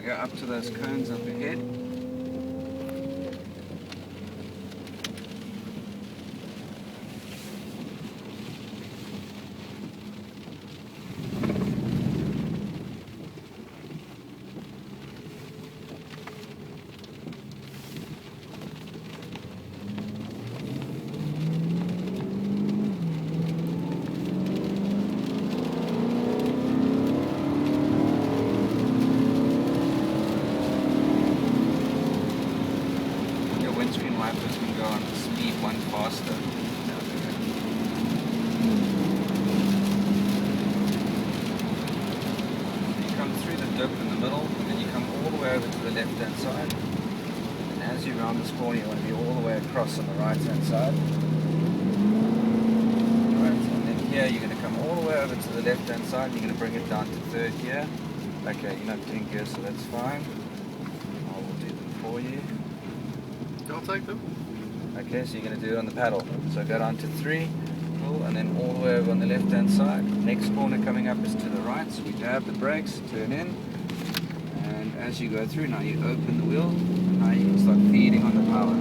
go up to those cones up ahead. Windscreen wipers can go on speed 1 faster. You come through the dip in the middle, and then you come all the way over to the left hand side. And as you round this corner, you want to be all the way across on the right hand side. Right, and then here you're going to come all the way over to the left hand side. You're going to bring it down to third gear. Okay, you're not doing gear, so that's fine. I will do them for you. I'll take them. Okay, so you're going to do it on the paddle. So go down to 3, pull, and then all the way over on the left hand side. Next corner coming up is to the right, so we dab the brakes, turn in, and as you go through, now you open the wheel, and now you can start feeding on the power.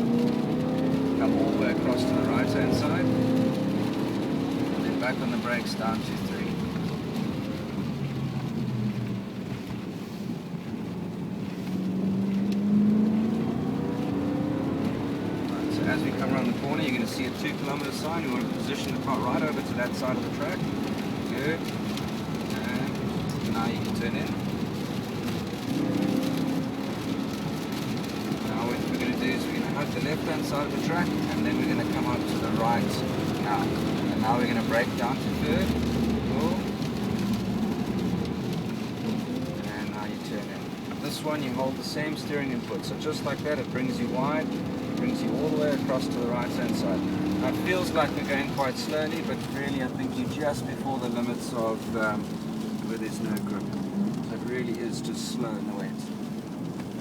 Come all the way across to the right hand side, and then back on the brakes down to 3. As we come around the corner, you're going to see a 2 kilometer sign. You want to position the car right over to that side of the track. Good. And now you can turn in. Now what we're going to do is we're going to hug the left hand side of the track, and then we're going to come up to the right now. And now we're going to brake down to third. Cool. And now you turn in. This one you hold the same steering input. So just like that, it brings you wide. Brings you all the way across to the right hand side. Now it feels like we're going quite slowly, but really I think you're just before the limits of where there's no grip. So it really is just slow in the wet.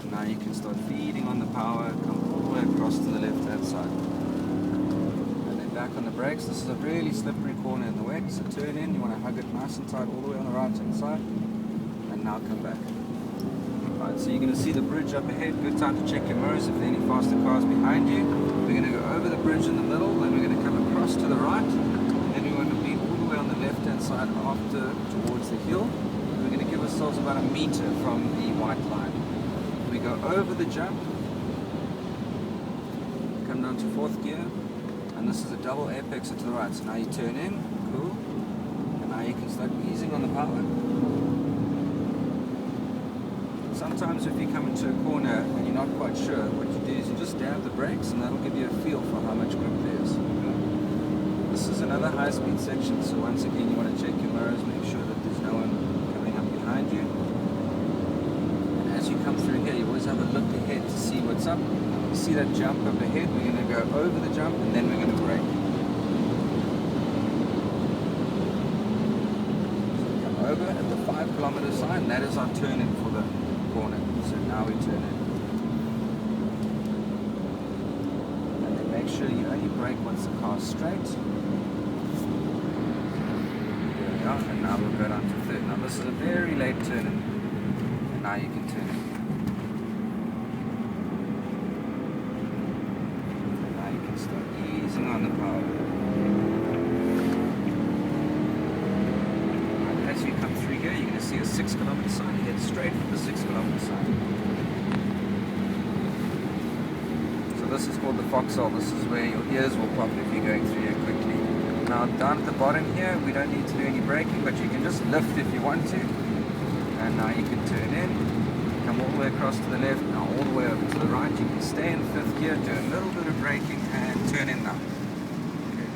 And now you can start feeding on the power, come all the way across to the left hand side. And then back on the brakes. This is a really slippery corner in the wet, so turn in, you want to hug it nice and tight all the way on the right hand side. And now come back. Right, so you're going to see the bridge up ahead. Good time to check your mirrors if there are any faster cars behind you. We're going to go over the bridge in the middle, then we're going to come across to the right, then we want to be all the way on the left hand side after towards the hill. We're going to give ourselves about 1 meter from the white line. We go over the jump, come down to 4th gear, and this is a double apexer to the right. So now you turn in, cool, and now you can start easing on the power. Sometimes if you come into a corner and you're not quite sure, what you do is you just dab the brakes, and that'll give you a feel for how much grip there is. This is another high-speed section, so once again you want to check your mirrors, make sure that there's no one coming up behind you. And as you come through here, you always have a look ahead to see what's up. You see that jump up ahead, we're going to go over the jump and then we're going to brake. So we come over at the 5 kilometer sign, that is our turn-in for the corner. So now we turn in. And then make sure you only brake once the car's straight. There we are, and now we'll go down to third. Now this is a very late turn in. And now you can turn in. And now you can start easing on the power. As you come through here, you're going to see a 6 kilometer sign. You head straight for the 6 kilometer sign. So this is called the foxhole. This is where your ears will pop if you're going through here quickly. Now down at the bottom here, we don't need to do any braking, but you can just lift if you want to. And now you can turn in, come all the way across to the left, now all the way over to the right. You can stay in 5th gear, do a little bit of braking, and turn in now. Okay.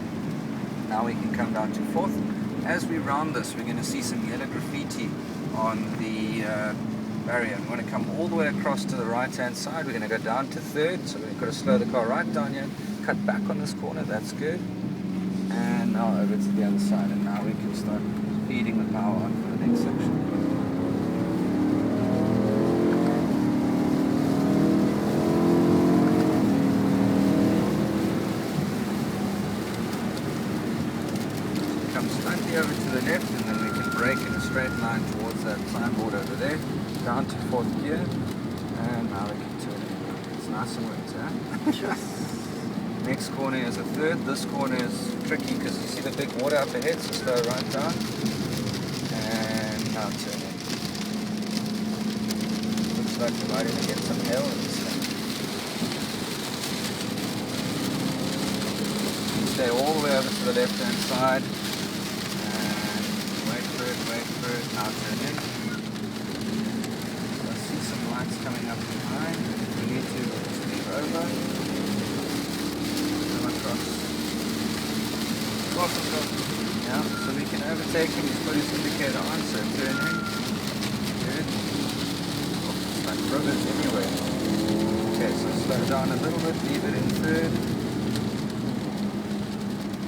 Now we can come down to 4th. As we round this, we're going to see some yellow graffiti on the barrier. We want to come all the way across to the right hand side. We're going to go down to 3rd, so we've got to slow the car right down here, cut back on this corner, that's good. And now over to the other side, and now we can start feeding the power on for the next section. Come slightly over to the left, and then we can brake in a straight line towards that signboard over there. down to fourth gear, and now we can turn it. It's nice and wet, huh? Next corner is a third. This corner is tricky because you see the big water up ahead, so slow right down. And now turn it. Looks like we might even get some hail in this thing. Stay all the way over to the left hand side. And wait for it. Now turn in. I see some lights coming up behind. We need to leave over. Yeah, so we can overtake him. He's put his indicator on, so turn in. Good. Oh, it's like rivers everywhere. Okay, so slow down a little bit, leave it in third.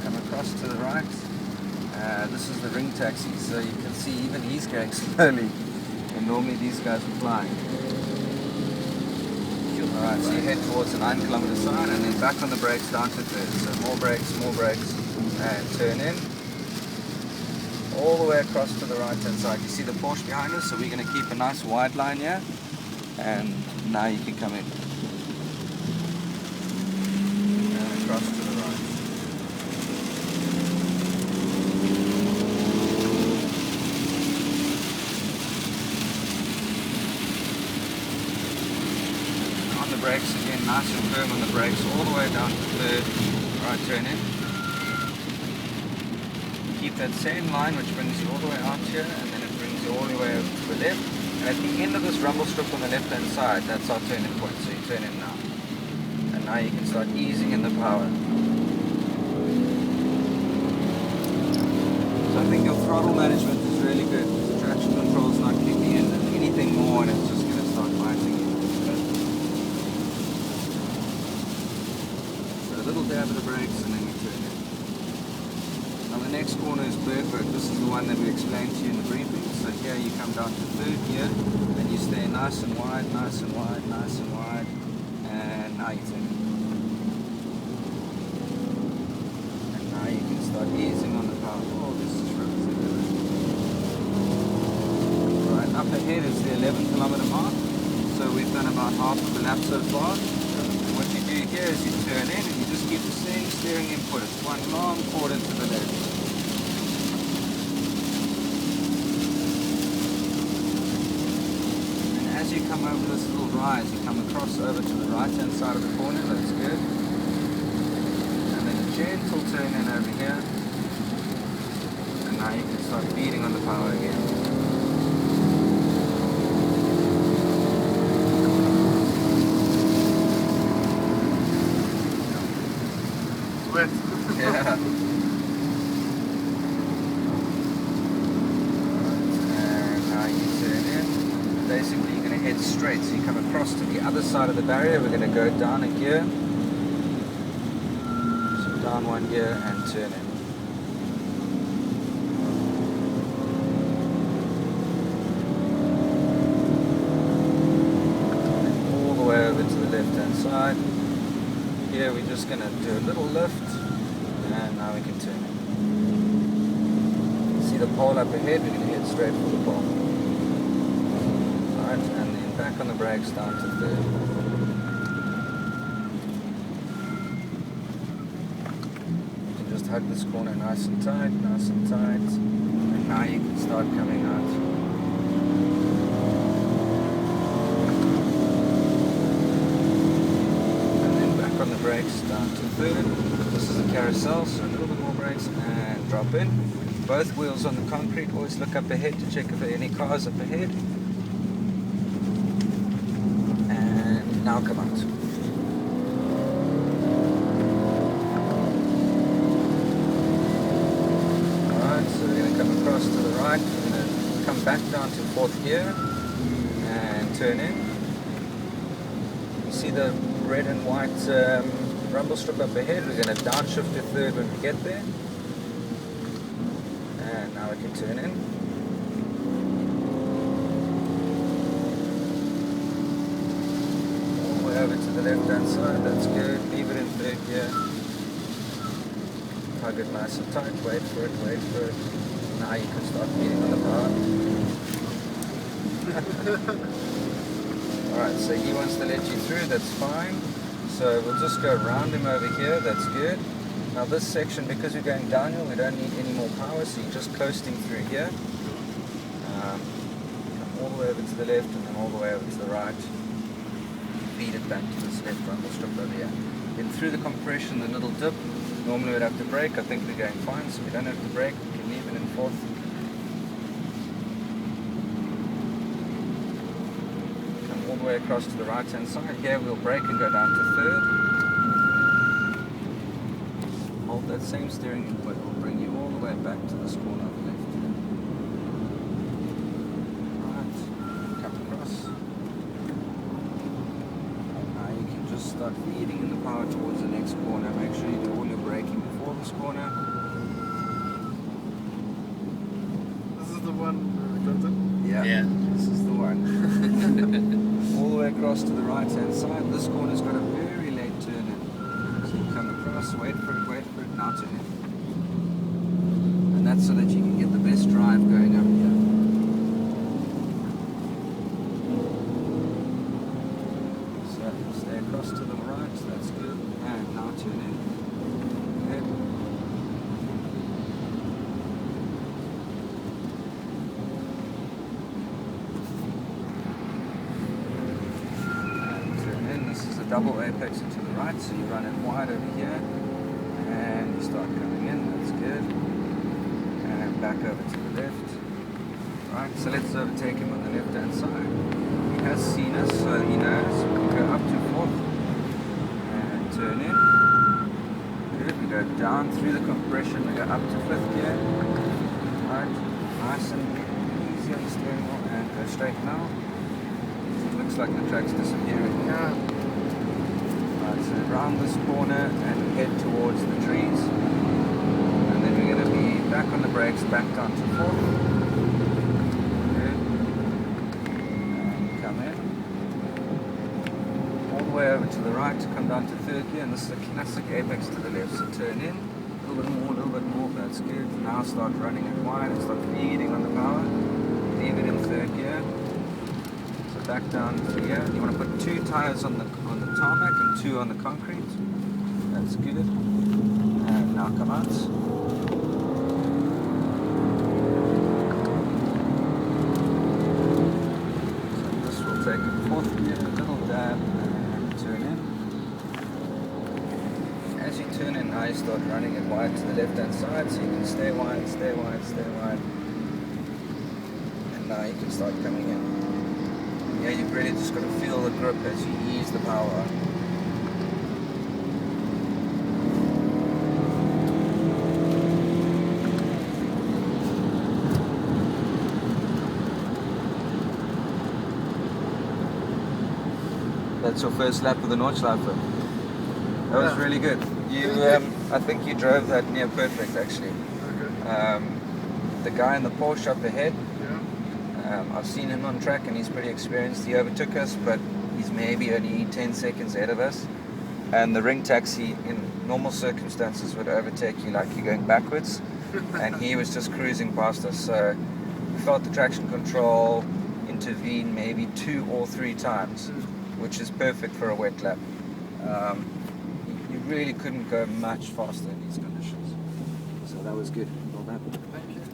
Come across to the right. This is the ring taxi, so you can see even he's going slowly. And normally these guys are flying. Alright, so you head towards the 9 kilometer sign and then back on the brakes down to third. So more brakes, and turn in. All the way across to the right hand side. You see the Porsche behind us, so we're going to keep a nice wide line here. And now you can come in. And across to the right. Brakes again, nice and firm on the brakes, all the way down to third, right turn in. Keep that same line which brings you all the way out here, and then it brings you all the way over to the left. And at the end of this rumble strip on the left hand side, that's our turning point, so you turn in now. And now you can start easing in the power. So I think your throttle management is really good. The traction control is not kicking in anything more, and it's just going to start biting you. A little dab of the brakes and then we turn in. Now the next corner is Nurburg. This is the one that we explained to you in the briefing. So here you come down to third gear and you stay nice and wide, and now you turn in. And now you can start easing on the power. Oh, this is really right, up ahead is the 11 kilometer mark. So we've done about half of the lap so far. What you do here is you turn in and you just keep the same steering input. It's one long quarter to the left. And as you come over this little rise, you come across over to the right hand side of the corner. That's good. And then a gentle turn in over here. And now you can start beating on the power again. Yeah. And now you turn in. Basically you're going to head straight. So you come across to the other side of the barrier. We're going to go down a gear. So down one gear and turn in. And all the way over to the left hand side. Here we're just going to do a little lift. And now we can turn it. See the pole up ahead, we're going to head straight for the pole. Alright, and then back on the brakes down to third. You can just hug this corner nice and tight. And now you can start coming out. And then back on the brakes down to third. This is a carousel, so a little bit more brakes and drop in. Both wheels on the concrete. Always look up ahead to check if there are any cars up ahead. And now come out. Alright, so we're going to come across to the right. We're going to come back down to fourth gear and turn in. You see the red and white rumble strip up ahead. We're going to downshift to third when we get there. And now we can turn in. All the way over to the left hand side. That's good. Leave it in third gear. Hug it nice and tight. Wait for it. Now you can start beating on the power. Alright, so he wants to let you through, that's fine. So we'll just go around him over here, that's good. Now this section, because we're going downhill, we don't need any more power, so you're just coasting through here. Come all the way over to the left and then all the way over to the right. Feed it back to this left rumble strip over here. Then through the compression, the little dip, normally we'd have to brake. I think we're going fine, so we don't have to brake. We can leave it in fourth. Come all the way across to the right hand side. Here we'll brake and go down to third. Hold that same steering input. We'll bring you all the way back to this corner on the left. Right, come across. Now you can just start feeding in the power towards the next corner. Make sure you do all your braking before this corner. This is the one Clinton? Yeah, this is the one. All the way across to the right hand side. This corner's got a very late turn in. So you come across, wait for it, now turn in. And that's so that you can get the best drive going up here. So stay across to the right, that's good. And now turn in. Good. This is a double apex to the right, so you run it wide over here and you start coming in, that's good, and back over to the left. Right, so let's overtake him on the left hand side. He has seen us, so he knows. We go up to fourth and turn in. Good, we go down through the compression, we go up to fifth gear. Right, nice and easy on the steering wheel and go straight now. Looks like the track's disappearing. Yeah. Right, so round this corner and head towards the trees. And then we're going to be back on the brakes, back down to fourth. Good. And come in. All the way over to the right to come down to third gear. And this is a classic apex to the left. So turn in. A little bit more. That's good. Now start running it wide and start feeding on the power. Leave it in third gear. Back down to here. You want to put 2 tires on the tarmac and 2 on the concrete. That's good. And now come out. So this will take a fourth gear, a little dab, and turn in. As you turn in, now you start running it wide to the left hand side, so you can stay wide, stay wide, stay wide. And now you can start coming in. Yeah, you've really just got to feel the grip as you ease the power on. That's your first lap of the Nordschleife. That was really good. You, I think you drove that near perfect actually. Okay. The guy in the Porsche up ahead, Yeah. I've seen him on track and he's pretty experienced. He overtook us, but he's maybe only 10 seconds ahead of us. And the ring taxi in normal circumstances would overtake you like you're going backwards. And he was just cruising past us. So we felt the traction control intervene maybe 2 or 3 times, which is perfect for a wet lap. You really couldn't go much faster in these conditions. So that was good.